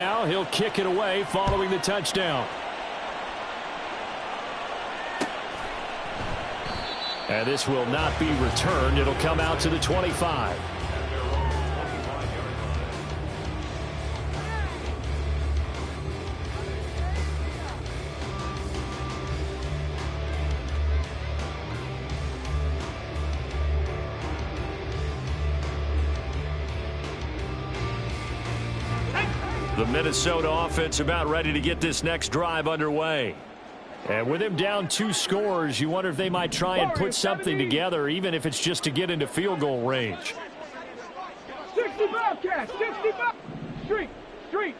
Now he'll kick it away following the touchdown. And this will not be returned. It'll come out to the 25. The Minnesota offense about ready to get this next drive underway. And with him down 2 scores, you wonder if they might try and put something together, even if it's just to get into field goal range. 65 catch, 65. Street.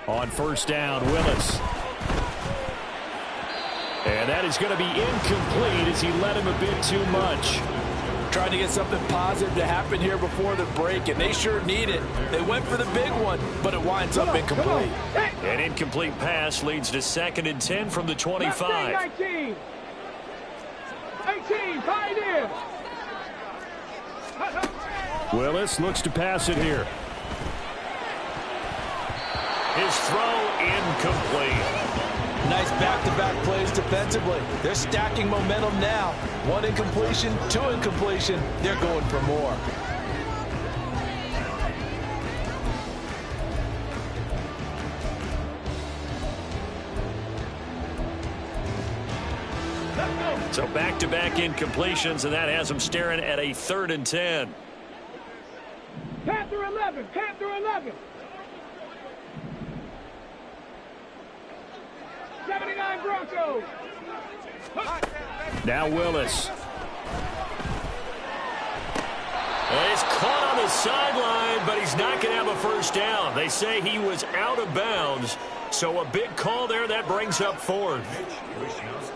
On first down, Willis. And that is going to be incomplete as he led him a bit too much. Trying to get something positive to happen here before the break, and they sure need it. They went for the big one, but it winds up incomplete. An incomplete pass leads to 2nd and 10 from the 25. 18, pioneer. Willis looks to pass it here. His throw incomplete. Nice back-to-back plays defensively. They're stacking momentum now. 1 incompletion, 2 incompletion. They're going for more. So back-to-back incompletions, and that has them staring at a 3rd and 10. Panther 11. 79 Broncos. Now Willis. Well, he's caught on the sideline, but he's not going to have a first down. They say he was out of bounds, so a big call there. That brings up 4th.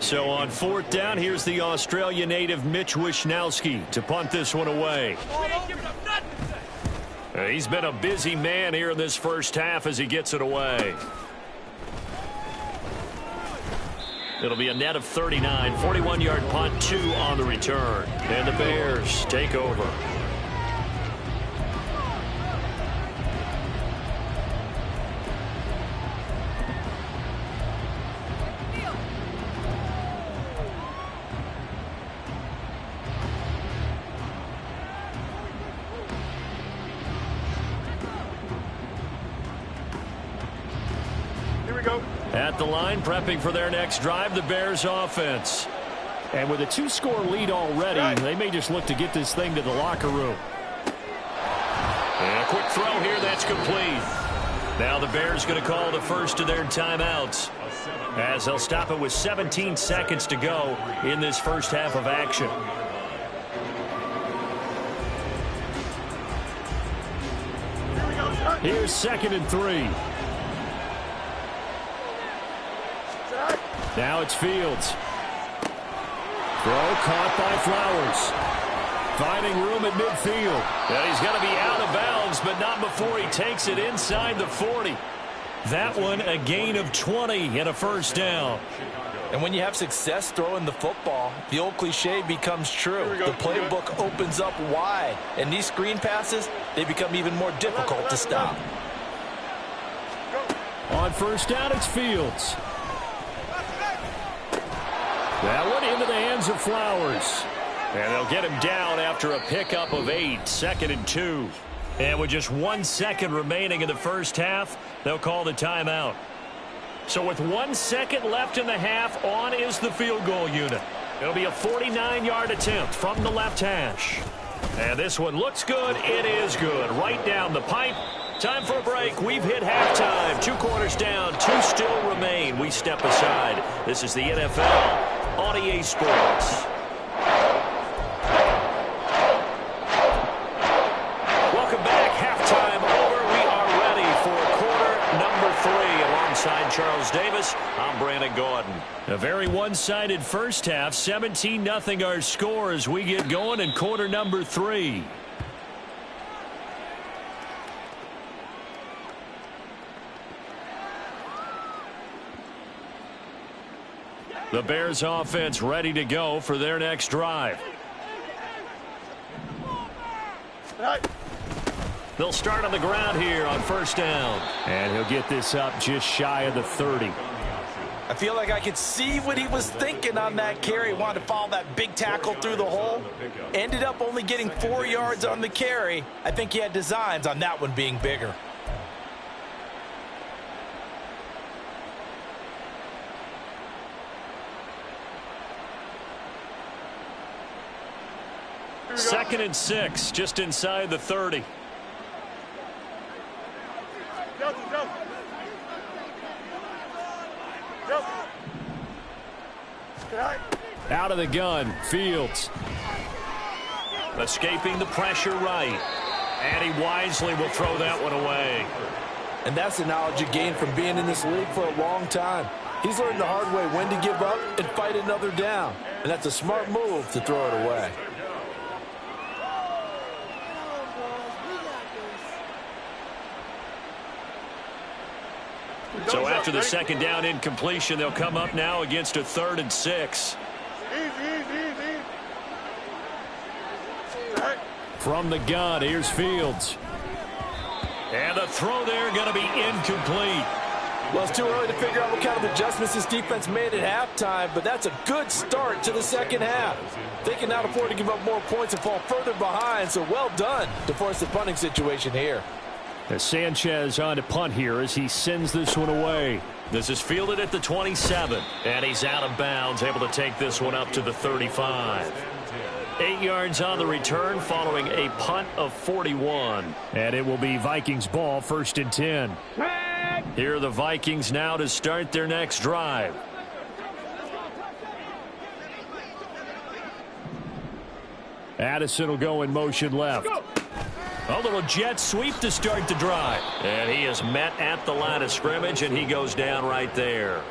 So on 4th down, here's the Australia native Mitch Wishnowski to punt this one away. He's been a busy man here in this first half as he gets it away. It'll be a net of 39, 41-yard punt, 2 on the return. And the Bears take over. At the line, prepping for their next drive, the Bears offense. And with a 2-score lead already, they may just look to get this thing to the locker room. And a quick throw here, that's complete. Now the Bears going to call the first of their timeouts, as they'll stop it with 17 seconds to go in this first half of action. Here's 2nd and 3. Now it's Fields. Throw caught by Flowers. Finding room at midfield. And he's going to be out of bounds, but not before he takes it inside the 40. That one a gain of 20 and a first down. And when you have success throwing the football, the old cliche becomes true. The playbook opens up wide. And these screen passes, they become even more difficult to stop. On first down, it's Fields. That one into the hands of Flowers. And they'll get him down after a pickup of 8, 2nd and 2. And with just 1 second remaining in the first half, they'll call the timeout. So with 1 second left in the half, on is the field goal unit. It'll be a 49-yard attempt from the left hash. And this one looks good. It is good. Right down the pipe. Time for a break. We've hit halftime. 2 quarters down. 2 still remain. We step aside. This is the NFL on EA Sports. Welcome back. Halftime over. We are ready for quarter number 3. Alongside Charles Davis, I'm Brandon Gordon. A very one-sided first half. 17-0 our score as we get going in quarter number 3. The Bears offense ready to go for their next drive. They'll start on the ground here on first down. And he'll get this up just shy of the 30. I feel like I could see what he was thinking on that carry. Wanted to follow that big tackle through the hole. Ended up only getting 4 yards on the carry. I think he had designs on that one being bigger. Second and 6, just inside the 30. Out of the gun, Fields. Escaping the pressure right. And he wisely will throw that one away. And that's the knowledge you gain from being in this league for a long time. He's learned the hard way when to give up and fight another down. And that's a smart move to throw it away. So after the second down incompletion, they'll come up now against a 3rd and 6. Easy. From the gun, here's Fields. And the throw there going to be incomplete. Well, it's too early to figure out what kind of adjustments this defense made at halftime, but that's a good start to the second half. They can now afford to give up more points and fall further behind, so well done to force the punting situation here. As Sanchez on to punt here as he sends this one away. This is fielded at the 27, and he's out of bounds, able to take this one up to the 35. 8 yards on the return following a punt of 41. And it will be Vikings ball, 1st and 10. Here are the Vikings now to start their next drive. Addison will go in motion left. A little jet sweep to start the drive. And he is met at the line of scrimmage, and he goes down right there.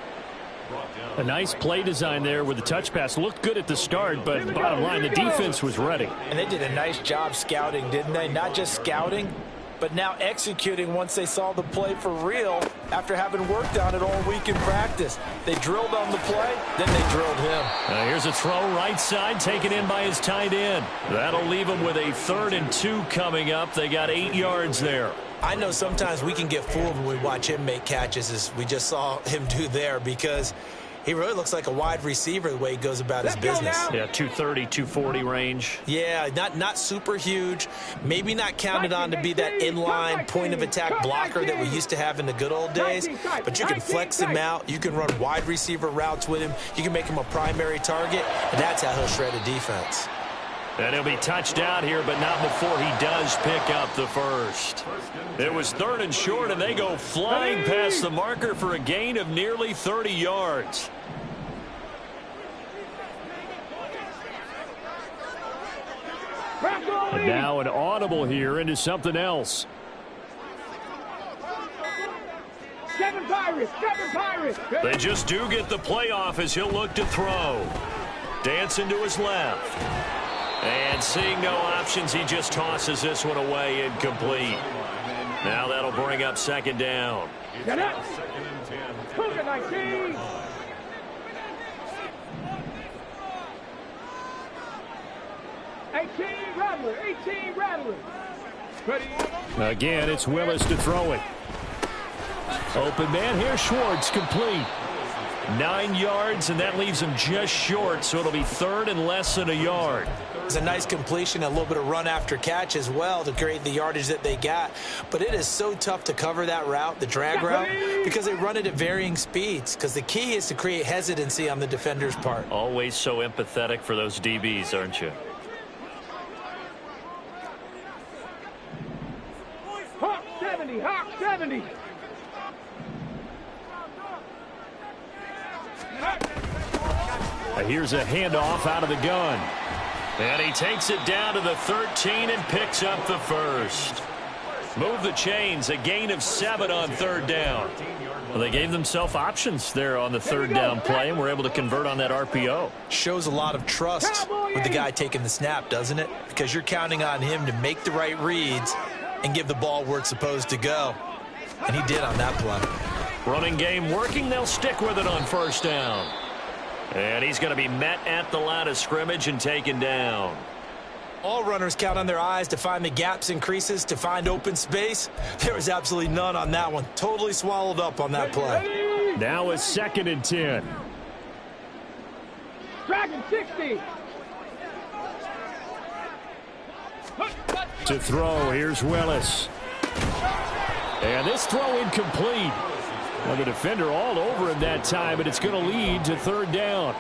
A nice play design there with the touch pass. Looked good at the start, but bottom line, the defense was ready. And they did a nice job scouting, didn't they? Not just scouting, but now executing once they saw the play for real after having worked on it all week in practice. They drilled on the play, then they drilled him. Here's a throw right side, taken in by his tight end. That'll leave him with a 3rd and 2 coming up. They got 8 yards there. I know sometimes we can get fooled when we watch him make catches, as we just saw him do there, because he really looks like a wide receiver the way he goes about his business. Yeah, 230, 240 range. Yeah, not super huge. Maybe not counted on to be that inline point-of-attack blocker that we used to have in the good old days. But you can flex him out. You can run wide receiver routes with him. You can make him a primary target, and that's how he'll shred a defense. And he'll be touched out here, but not before he does pick up the first. It was 3rd and short, and they go flying past the marker for a gain of nearly 30 yards. And now an audible here into something else. Seven Pirates. They just do get the playoff as he'll look to throw. Dancing to his left. And seeing no options, he just tosses this one away, incomplete. Now that'll bring up 2nd down. Get up. 19. Rattler. Ready. Again, it's Willis to throw it. Open man here, Schwartz, complete. 9 yards, and that leaves him just short, so it'll be 3rd and less than a yard. It's a nice completion, a little bit of run after catch as well to create the yardage that they got. But it is so tough to cover that route, the drag route, because they run it at varying speeds. Because the key is to create hesitancy on the defender's part. Always so empathetic for those DBs, aren't you? Hawk 70. Here's a handoff out of the gun. And he takes it down to the 13 and picks up the first. Move the chains, a gain of 7 on 3rd down. Well, they gave themselves options there on the 3rd down play and were able to convert on that RPO. Shows a lot of trust with the guy taking the snap, doesn't it? Because you're counting on him to make the right reads and give the ball where it's supposed to go. And he did on that play. Running game working, they'll stick with it on 1st down. And he's going to be met at the line of scrimmage and taken down. All runners count on their eyes to find the gaps and creases, to find open space. There was absolutely none on that one. Totally swallowed up on that play. Now it's 2nd and 10. Dragon 60. To throw, here's Willis. And this throw incomplete. Well, the defender all over him that time, but it's going to lead to 3rd down.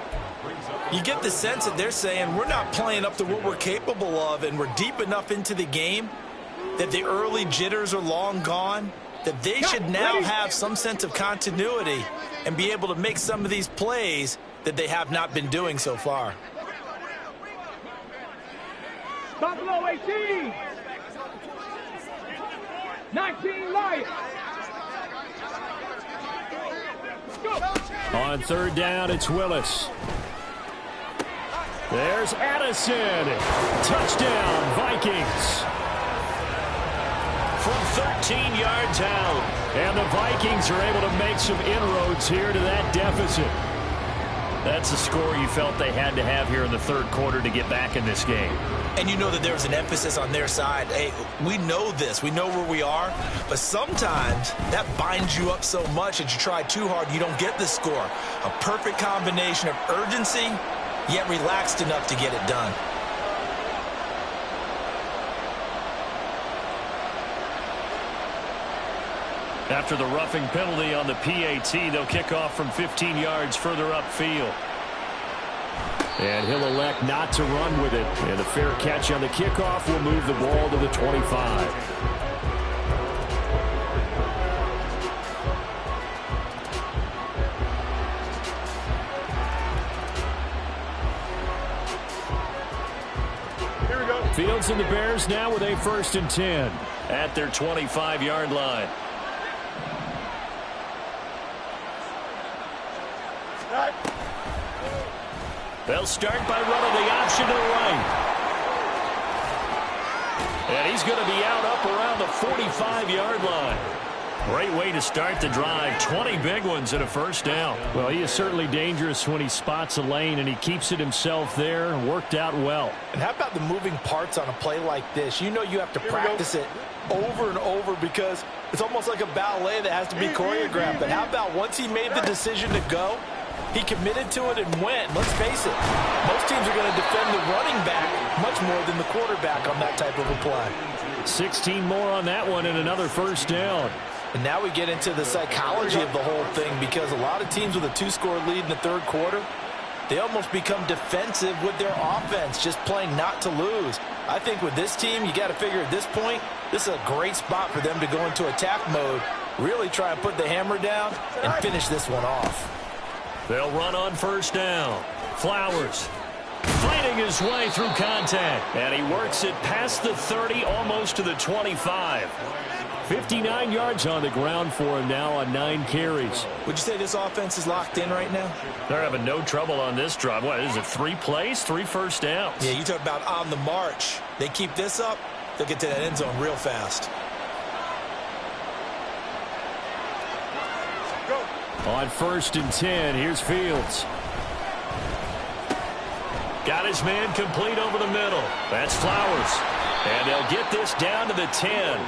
You get the sense that they're saying we're not playing up to what we're capable of, and we're deep enough into the game that the early jitters are long gone, that they should now have some sense of continuity and be able to make some of these plays that they have not been doing so far. Buffalo 18. 19 Lions. On 3rd down, it's Willis. There's Addison. Touchdown, Vikings. From 13 yards out. And the Vikings are able to make some inroads here to that deficit. That's the score you felt they had to have here in the 3rd quarter to get back in this game. And you know that there's an emphasis on their side. Hey, we know this. We know where we are. But sometimes that binds you up so much that you try too hard, you don't get the score. A perfect combination of urgency, yet relaxed enough to get it done. After the roughing penalty on the PAT, they'll kick off from 15 yards further upfield. And he'll elect not to run with it. And a fair catch on the kickoff will move the ball to the 25. Here we go. Fields and the Bears now with a 1st and 10 at their 25-yard line. They'll start by running the option to the right. And he's going to be out up around the 45-yard line. Great way to start the drive. 20 big ones and a 1st down. Well, he is certainly dangerous when he spots a lane, and he keeps it himself there. Worked out well. And how about the moving parts on a play like this? You know you have to practice it over and over because it's almost like a ballet that has to be choreographed. But how about once he made the decision to go, he committed to it and went. Let's face it, most teams are going to defend the running back much more than the quarterback on that type of a play. 16 more on that one and another 1st down. And now we get into the psychology of the whole thing because a lot of teams with a 2-score lead in the 3rd quarter, they almost become defensive with their offense, just playing not to lose. I think with this team, you got to figure at this point, this is a great spot for them to go into attack mode, really try and put the hammer down and finish this one off. They'll run on 1st down. Flowers fighting his way through contact. And he works it past the 30, almost to the 25. 59 yards on the ground for him now on 9 carries. Would you say this offense is locked in right now? They're having no trouble on this drive. What is it, 3 plays, 3 1st downs? Yeah, you talk about on the march. They keep this up, they'll get to that end zone real fast. On 1st and 10, here's Fields. Got his man complete over the middle. That's Flowers. And they'll get this down to the 10.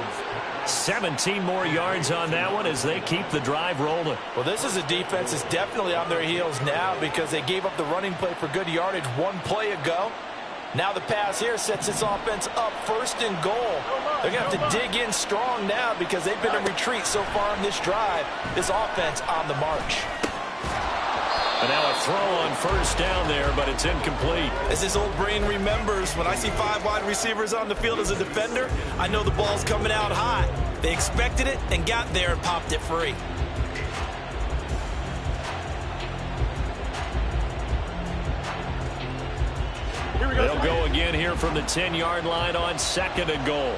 17 more yards on that one as they keep the drive rolling. Well, this is a defense that's definitely on their heels now because they gave up the running play for good yardage 1 play ago. Now the pass here sets this offense up 1st and goal. They're going to have to dig in strong now because they've been in retreat so far in this drive. This offense on the march. And now a throw on 1st down there, but it's incomplete. As this old brain remembers, when I see 5 wide receivers on the field as a defender, I know the ball's coming out hot. They expected it and got there and popped it free. They'll go again here from the 10-yard line on 2nd and goal.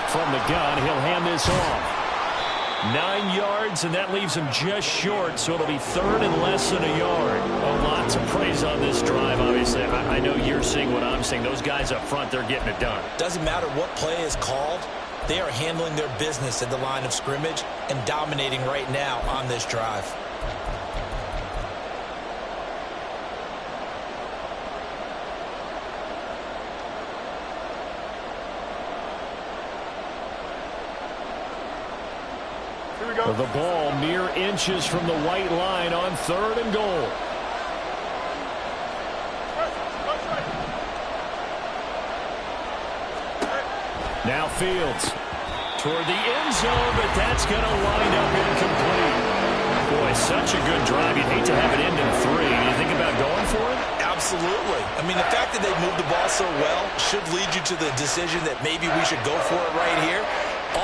From the gun, he'll hand this off. 9 yards, and that leaves him just short, so it'll be 3rd and less than a yard. Oh, lots of praise on this drive, obviously. I know you're seeing what I'm seeing. Those guys up front, they're getting it done. Doesn't matter what play is called. They are handling their business at the line of scrimmage and dominating right now on this drive. The ball mere inches from the white line on 3rd and goal. Now Fields toward the end zone, but that's going to wind up incomplete. Boy, such a good drive. You'd hate to have it end in 3. Do you think about going for it? Absolutely. I mean, the fact that they moved the ball so well should lead you to the decision that maybe we should go for it right here.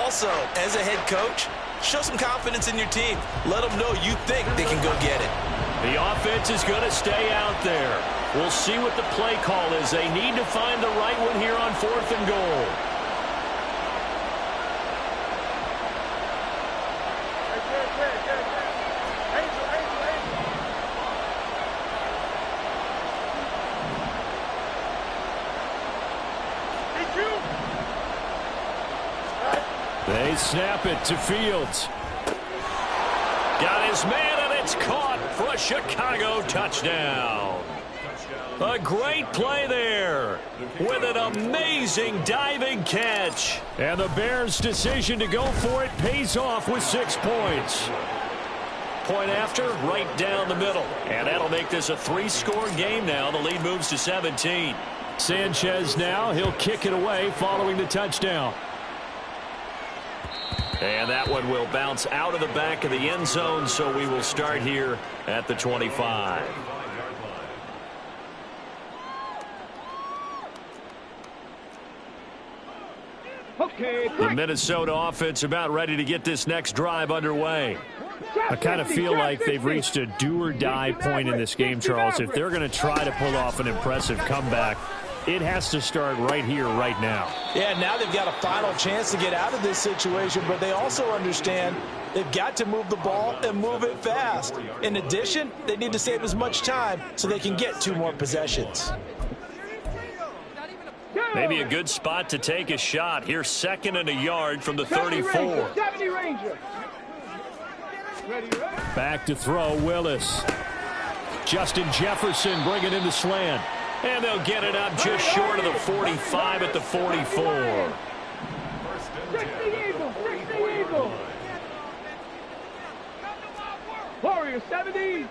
Also, as a head coach, show some confidence in your team. Let them know you think they can go get it. The offense is going to stay out there. We'll see what the play call is. They need to find the right one here on 4th and goal. They snap it to Fields. Got his man, and it's caught for a Chicago touchdown. A great play there with an amazing diving catch. And the Bears' decision to go for it pays off with 6 points. Point after, right down the middle. And that'll make this a 3-score game now. The lead moves to 17. Sanchez now, he'll kick it away following the touchdown. And that one will bounce out of the back of the end zone, so we will start here at the 25. The Minnesota offense about ready to get this next drive underway. I kind of feel like they've reached a do-or-die point in this game, Charles. If they're going to try to pull off an impressive comeback, it has to start right here, right now. Yeah, now they've got a final chance to get out of this situation, but they also understand they've got to move the ball and move it fast. In addition, they need to save as much time so they can get 2 more possessions. Maybe a good spot to take a shot. Here's 2nd and a yard from the 34. Back to throw, Willis. Justin Jefferson bringing in the slant. And they'll get it up just short of the 45 at the 44. Warriors 70.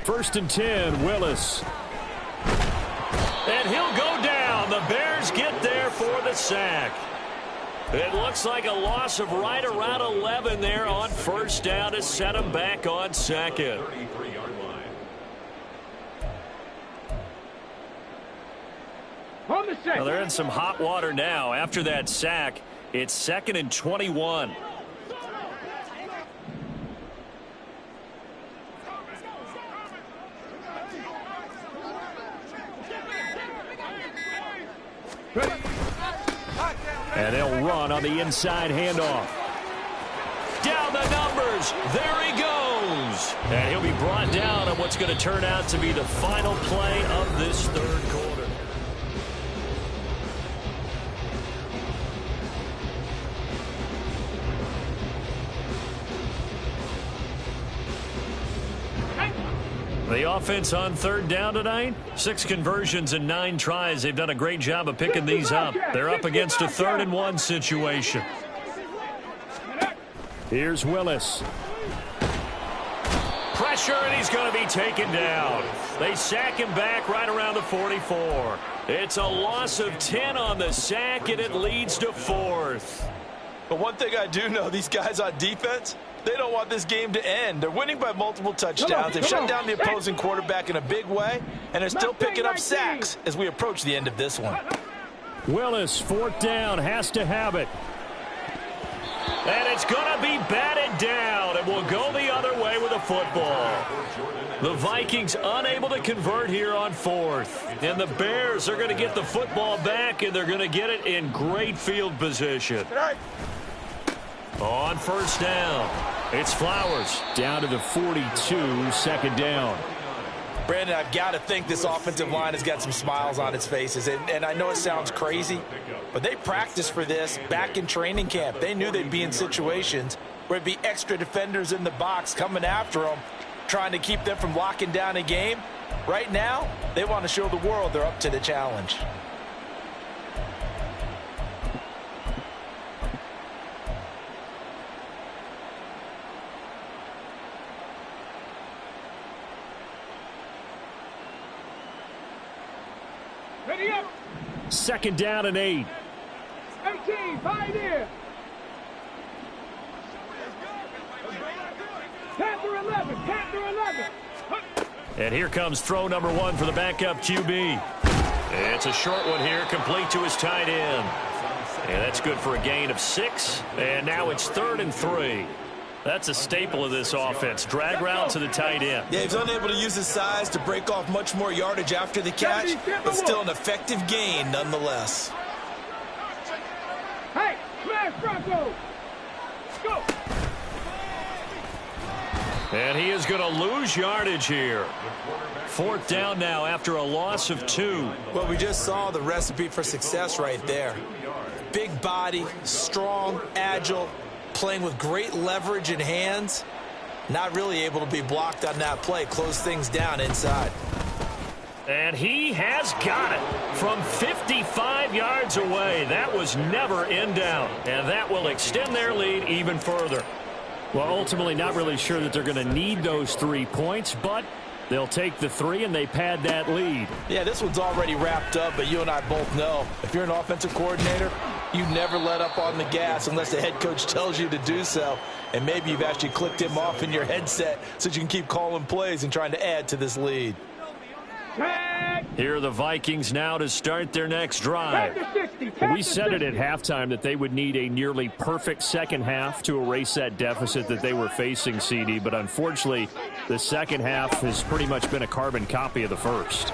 1st and 10, Willis. And he'll go down. The Bears get there for the sack. It looks like a loss of right around 11 there on 1st down to set them back on 2nd. Well, they're in some hot water now. After that sack, it's 2nd and 21. And they'll run on the inside handoff. Down the numbers. There he goes. And he'll be brought down on what's going to turn out to be the final play of this 3rd quarter. The offense on 3rd down tonight, 6 conversions and 9 tries. They've done a great job of picking these up. They're up against a 3rd and 1 situation. Here's Willis. Pressure, and he's going to be taken down. They sack him back right around the 44. It's a loss of 10 on the sack, and it leads to 4th. But one thing I do know, these guys on defense, they don't want this game to end. They're winning by multiple touchdowns. They've shut down the opposing quarterback in a big way, and they're still picking up sacks as we approach the end of this one. Willis, 4th down, has to have it. And it's going to be batted down, and will go the other way with a football. The Vikings unable to convert here on 4th. And the Bears are going to get the football back, and they're going to get it in great field position. On 1st down, it's Flowers down to the 42, 2nd down. Brandon, I've got to think this offensive line has got some smiles on its faces. And I know it sounds crazy, but they practiced for this back in training camp. They knew they'd be in situations where it'd be extra defenders in the box coming after them, trying to keep them from locking down a game. Right now, they want to show the world they're up to the challenge. Ready up. 2nd down and 8. 18, Pioneer. Panther 11, Panther 11. And here comes throw number 1 for the backup QB. It's a short one here, complete to his tight end. And that's good for a gain of 6. And now it's 3rd and 3. That's a staple of this offense. Drag route to the tight end. Yeah, he's unable to use his size to break off much more yardage after the catch, but still an effective gain nonetheless. Hey, smash Bronco. Go. And he is going to lose yardage here. 4th down now after a loss of 2. Well, we just saw the recipe for success right there. Big body, strong, agile, playing with great leverage in hands. Not really able to be blocked on that play. Close things down inside. And he has got it from 55 yards away. That was never in doubt. And that will extend their lead even further. Well, ultimately not really sure that they're going to need those 3 points, but they'll take the 3 and they pad that lead. Yeah, this one's already wrapped up, but you and I both know if you're an offensive coordinator, you never let up on the gas unless the head coach tells you to do so. And maybe you've actually clicked him off in your headset so you can keep calling plays and trying to add to this lead. Here are the Vikings now to start their next drive. We said it at halftime that they would need a nearly perfect second half to erase that deficit that they were facing, CD. But unfortunately, the second half has pretty much been a carbon copy of the first.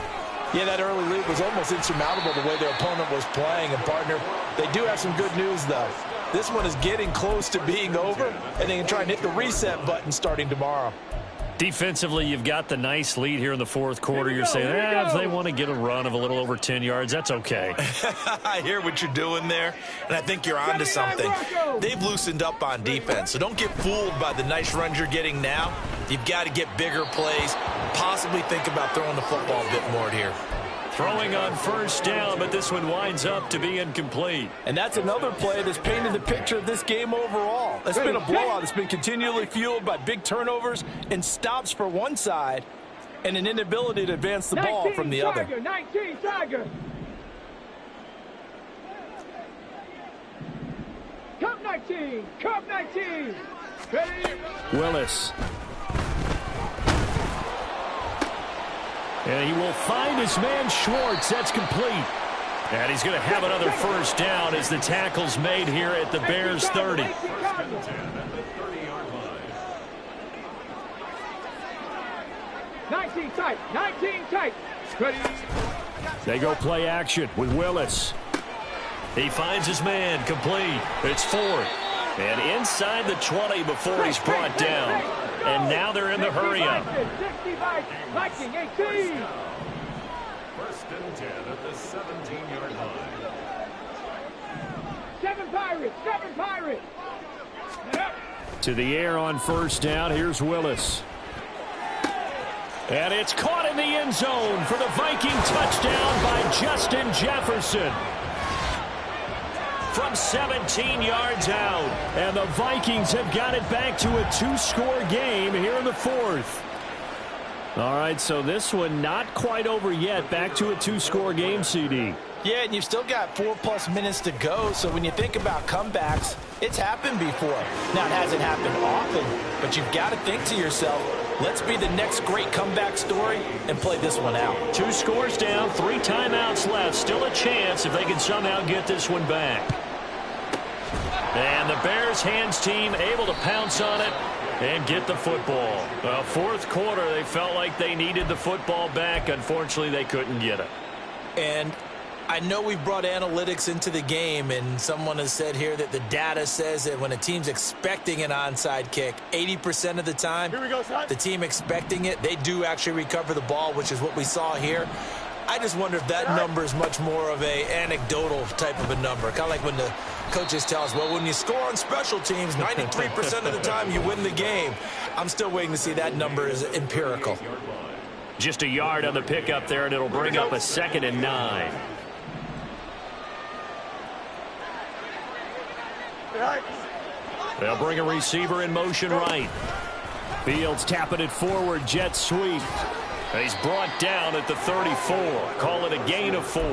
Yeah, that early lead was almost insurmountable the way their opponent was playing. And, partner, they do have some good news, though. This one is getting close to being over, and they can try and hit the reset button starting tomorrow. Defensively, you've got the nice lead here in the 4th quarter. You're saying, if they want to get a run of a little over 10 yards, that's okay. I hear what you're doing there, and I think you're onto something. They've loosened up on defense, so don't get fooled by the nice runs you're getting now. You've got to get bigger plays, possibly think about throwing the football a bit more here. Throwing on 1st down, but this one winds up to be incomplete. And that's another play that's painted the picture of this game overall. It's been a blowout. It's been continually fueled by big turnovers and stops for one side and an inability to advance the ball from the other. 19 Tiger. Cup 19. Cup 19. Ready? Willis. And he will find his man Schwartz. That's complete. And he's going to have another 1st down as the tackle's made here at the Bears 30. 19 tight. 19 tight. Ready? They go play action with Willis. He finds his man complete. It's 4th. And inside the 20 before he's brought down. And now they're in the hurry-up. 60 Viking, 18. 1st and 10 at the 17-yard line. 7 Pirates, 7 Pirates. To the air on 1st down. Here's Willis. And it's caught in the end zone for the Viking touchdown by Justin Jefferson. From 17 yards out. And the Vikings have got it back to a 2-score game here in the 4th. All right, so this one not quite over yet. Back to a 2-score game, CD. Yeah, and you've still got 4+ minutes to go, so when you think about comebacks, it's happened before. Now, it hasn't happened often, but you've got to think to yourself, let's be the next great comeback story and play this one out. 2 scores down, 3 timeouts left. Still a chance if they can somehow get this one back. And the Bears hands team able to pounce on it and get the football. Well, 4th quarter, they felt like they needed the football back. Unfortunately, they couldn't get it. And I know we've brought analytics into the game, and someone has said here that the data says that when a team's expecting an onside kick, 80% of the time, the team expecting it, they do actually recover the ball, which is what we saw here. I just wonder if that number is much more of a anecdotal type of a number. Kind of like when the coaches tell us, well, when you score on special teams, 93% of the time you win the game. I'm still waiting to see that number is empirical. Just a yard on the pickup there, and it'll bring up a 2nd and 9. They'll bring a receiver in motion right. Fields tapping it forward, jet sweep. And he's brought down at the 34. Call it a gain of 4.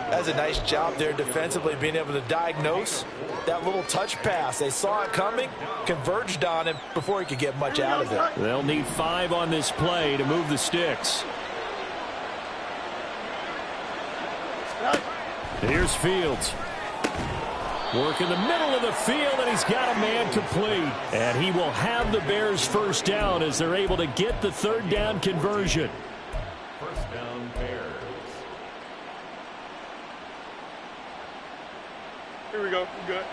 That's a nice job there defensively, being able to diagnose that little touch pass. They saw it coming, converged on him before he could get much out of it. They'll need 5 on this play to move the sticks. Here's Fields. Work in the middle of the field, and he's got a man complete. And he will have the Bears first down as they're able to get the third down conversion. First down, Bears. Here we go. We're good.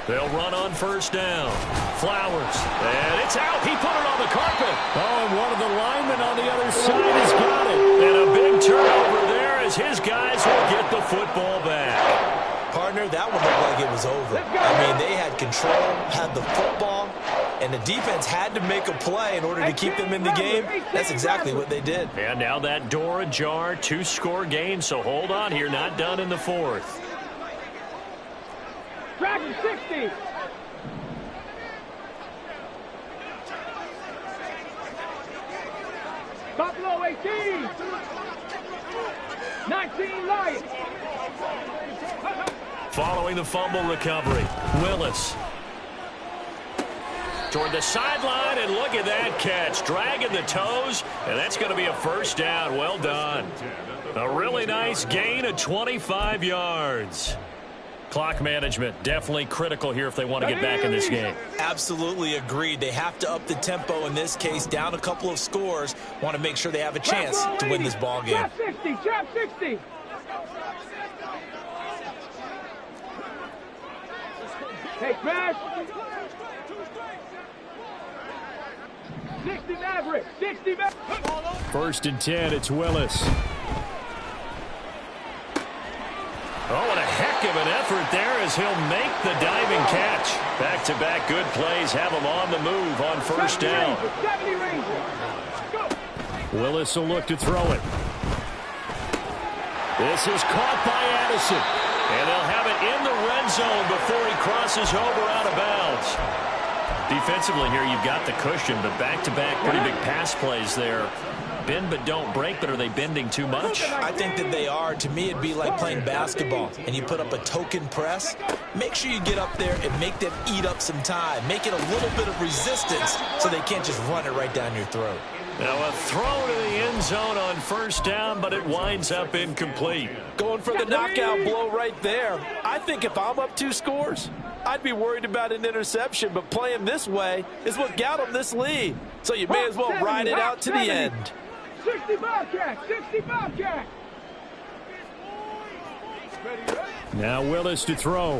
They'll run on first down. Flowers. And it's out. He put it on the carpet. Oh, and one of the linemen on the other side has got it. And a big turnover there as his guys will get the football back. Partner, that one looked like it was over. I mean, they had control, had the football, and the defense had to make a play in order to keep them in the game. That's exactly what they did. And now that door ajar, 2-score game, so hold on here. Not done in the fourth. Dragon 60. Buffalo 18. 19 Lions. Following the fumble recovery, Willis. Toward the sideline, and look at that catch. Dragging the toes, and that's going to be a first down. Well done. A really nice gain of 25 yards. Clock management definitely critical here if they want to get back in this game. Absolutely agreed. They have to up the tempo in this case, down a couple of scores. Want to make sure they have a chance to win this ball game. Trap 60. Trap 60. Hey, smash. 60 Maverick. 60 Maverick. First and 10, it's Willis. Oh, and a heck of an effort there as he'll make the diving catch. Back-to-back good plays have him on the move on first down. 70 Rangers. Go. Willis will look to throw it. This is caught by Addison. And they'll have it in the red zone before he crosses over out of bounds. Defensively here, you've got the cushion, but back-to-back pretty big pass plays there. Bend but don't break, but are they bending too much? I think that they are. To me, it'd be like playing basketball, and you put up a token press. Make sure you get up there and make them eat up some time. Make it a little bit of resistance so they can't just run it right down your throat. Now a throw to the end zone on first down, but it winds up incomplete. Going for the knockout blow right there. I think if I'm up 2 scores, I'd be worried about an interception, but playing this way is what got them this lead. So you may as well ride it out to the end. 60 Bobcat. 60 Bobcat. Now Willis to throw.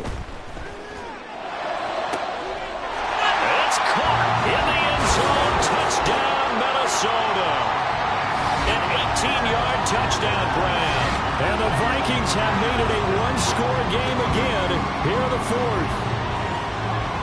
It's caught in the end zone. Touchdown, Minnesota. An 18-yard touchdown grab. And the Vikings have made it a 1-score game again here in the fourth.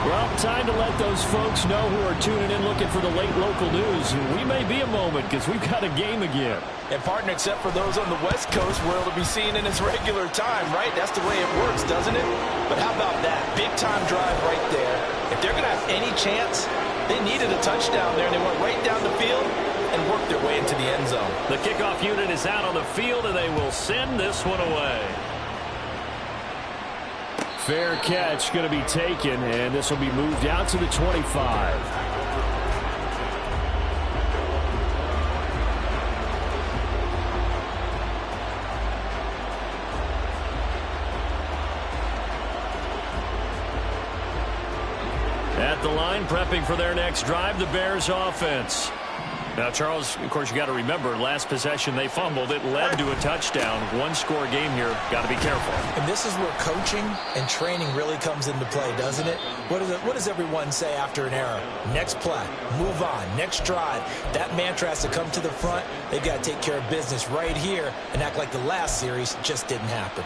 Well, time to let those folks know who are tuning in looking for the late local news. We may be a moment because we've got a game again. And, partner, except for those on the West Coast where it'll be seen in its regular time, right? That's the way it works, doesn't it? But how about that? Big-time drive right there. If they're going to have any chance, they needed a touchdown there, and they went right down the field and worked their way into the end zone. The kickoff unit is out on the field, and they will send this one away. Fair catch going to be taken, and this will be moved out to the 25. At the line, prepping for their next drive, the Bears offense. Now, Charles, of course, you got to remember, last possession they fumbled. It led to a touchdown. 1-score game here. Got to be careful. And this is where coaching and training really comes into play, doesn't it? What does everyone say after an error? Next play, move on, next drive. That mantra has to come to the front. They've got to take care of business right here and act like the last series just didn't happen.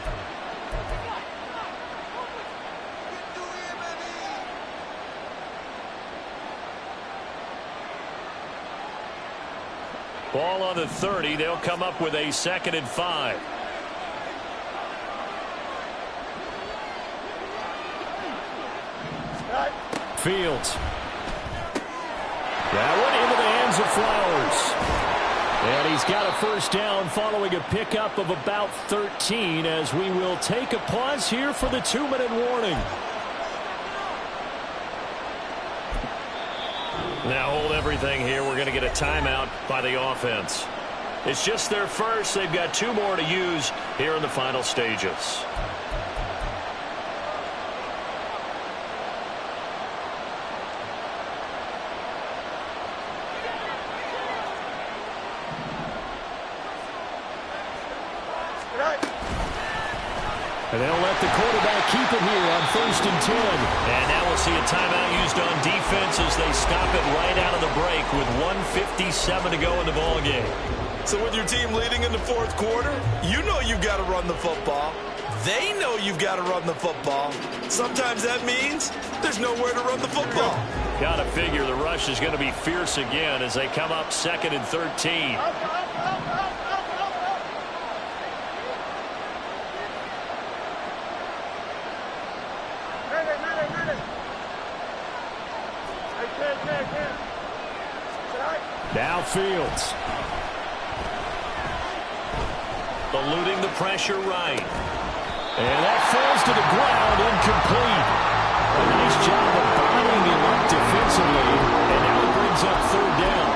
Ball on the 30. They'll come up with a 2nd and 5. Fields. That one into the hands of Flowers. And he's got a first down following a pickup of about 13 as we will take a pause here for the 2-minute warning. Now hold everything here. We're going to get a timeout by the offense. It's just their first. They've got 2 more to use here in the final stages. And they'll let the quarterback keep it here on 1st and 10. And now we'll see a timeout used on defense as they stop it right out of the break with 1:57 to go in the ballgame. So with your team leading in the 4th quarter, you know you've got to run the football. They know you've got to run the football. Sometimes that means there's nowhere to run the football. Got to figure the rush is going to be fierce again as they come up 2nd and 13. Now Fields. Eluding the pressure right. And that falls to the ground, incomplete. A nice job of bodying him up defensively. And now it brings up 3rd down.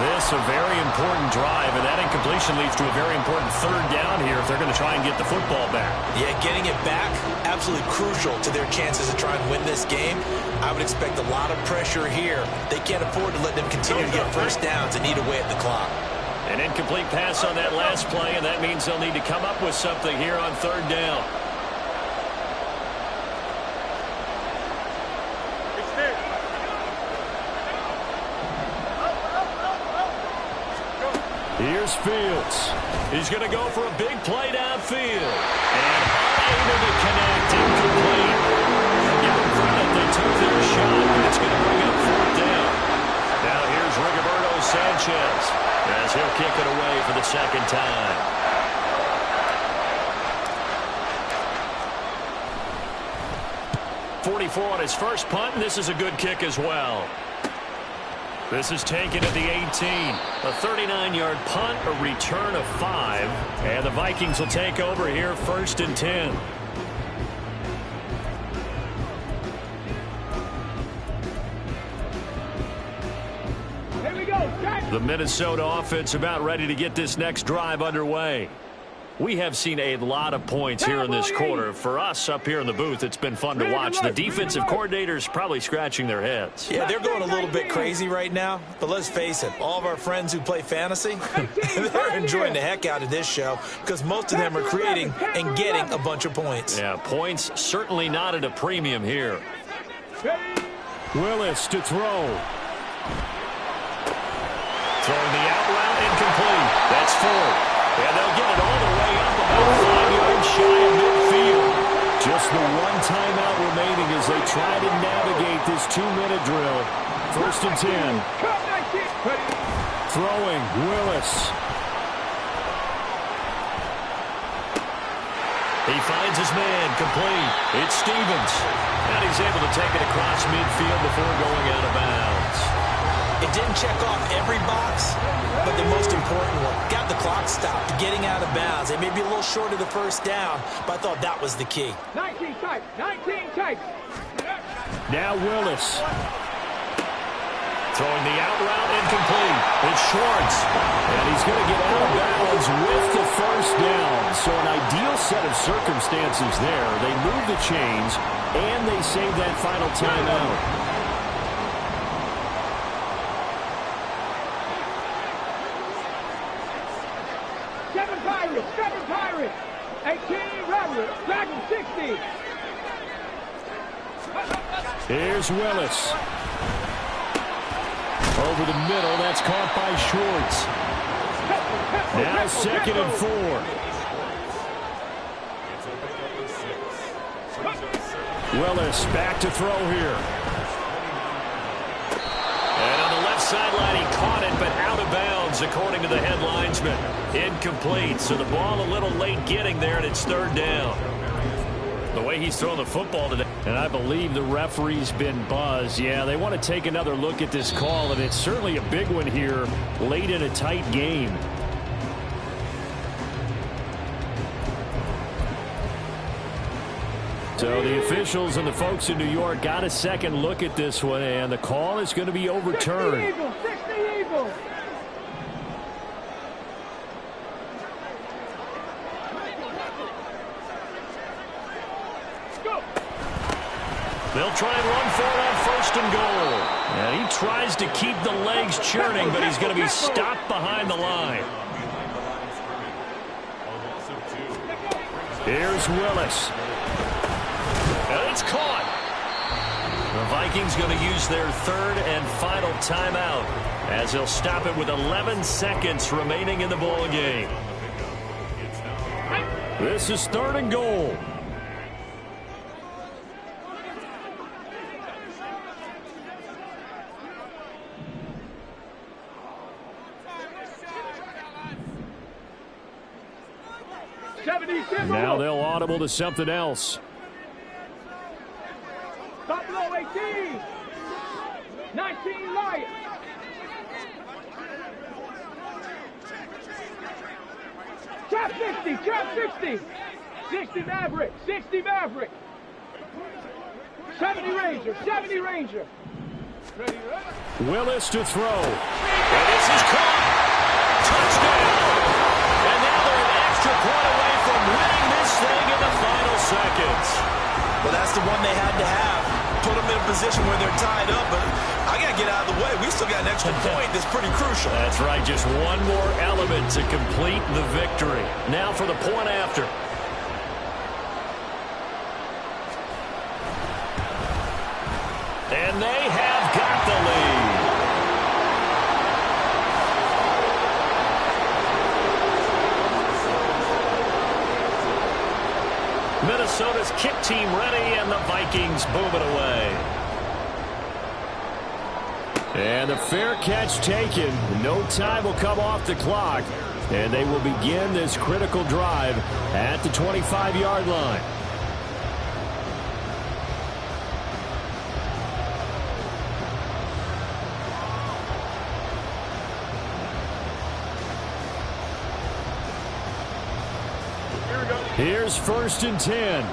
This a very important drive, and that incompletion leads to a very important 3rd down here if they're going to try and get the football back. Yeah, getting it back, absolutely crucial to their chances to try and win this game. I would expect a lot of pressure here. They can't afford to let them continue to get first downs and eat away at the clock. An incomplete pass on that last play, and that means they'll need to come up with something here on 3rd down. Here's Fields. He's going to go for a big play downfield. And unable to connect, incomplete. Give them credit, they took their shot, and it's going to bring up 4th down. Now here's Rigoberto Sanchez as he'll kick it away for the 2nd time. .44 on his first punt, and this is a good kick as well. This is taken at the 18. A 39-yard punt, a return of 5. And the Vikings will take over here 1st and 10. Here we go. The Minnesota offense about ready to get this next drive underway. We have seen a lot of points here in this quarter. For us up here in the booth, it's been fun to watch. The defensive coordinators probably scratching their heads. Yeah, they're going a little bit crazy right now. But let's face it, all of our friends who play fantasy, they're enjoying the heck out of this show because most of them are creating and getting a bunch of points. Yeah, points certainly not at a premium here. Willis to throw. Throwing the out route, incomplete. That's 4. And they'll get it all the way up about 5 yards shy of midfield. Just the one timeout remaining as they try to navigate this 2-minute drill. 1st and 10. Throwing, Willis. He finds his man, complete. It's Stevens. And he's able to take it across midfield before going out of bounds. It didn't check off every box, but the most important one, got the clock stopped, getting out of bounds. They may be a little short of the first down, but I thought that was the key. 19 type, 19 type. Now Willis. Throwing the out route, incomplete. It's Schwartz. And he's going to get out of bounds with the first down. So an ideal set of circumstances there. They move the chains, and they save that final timeout. Seven Pirates, 18 Rebels, Dragon 60. Here's Willis. Over the middle, that's caught by Schwartz. Now 2nd and 4. Willis back to throw here. And on the left sideline, he caught it, but out of bounds, according to the head linesman. Incomplete, so the ball a little late getting there, and it's 3rd down. The way he's throwing the football today. And I believe the referee's been buzzed. Yeah, they want to take another look at this call, and it's certainly a big one here late in a tight game. So the officials and the folks in New York got a second look at this one, and the call is going to be overturned. 60 Eagles, 60 Eagles. They'll try and run for it on 1st and goal. And he tries to keep the legs churning, but he's going to be stopped behind the line. Here's Willis. And it's caught. The Vikings going to use their 3rd and final timeout as they'll stop it with 11 seconds remaining in the ball game. This is 3rd and goal. Now they'll audible to something else. Buffalo 18. 19 Lions. Trap 60, trap 60. 60 Maverick, 60 Maverick. 70 Ranger, 70 Ranger. Willis to throw. And this is caught. Touchdown. And now they're an extra point away from winning this thing in the final seconds. Well, that's the one they had to have. Put them in a position where they're tied up, but I got to get out of the way. We still got an extra point that's pretty crucial. That's right, just one more element to complete the victory. Now for the point after. And they have got the lead. Minnesota's kick team ready, and the Vikings move it away. And the fair catch taken. No time will come off the clock, and they will begin this critical drive at the 25-yard line. Here's 1st and 10.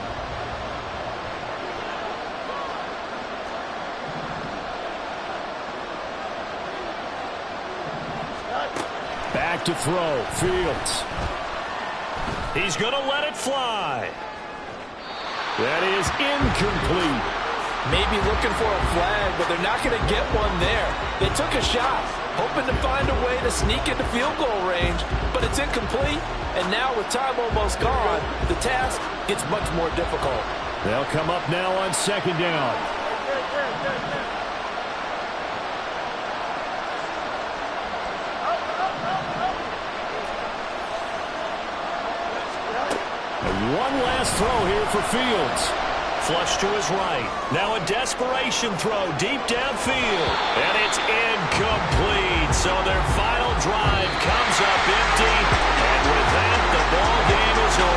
Back to throw. Fields. He's going to let it fly. That is incomplete. Maybe looking for a flag, but they're not going to get one there. They took a shot, hoping to find a way to sneak into field goal range, but it's incomplete. And now with time almost gone, the task gets much more difficult. They'll come up now on 2nd down. And one last throw here for Fields. Flush to his right. Now a desperation throw deep downfield. And it's incomplete. So their final drive comes up empty. And with that, the ball game is over.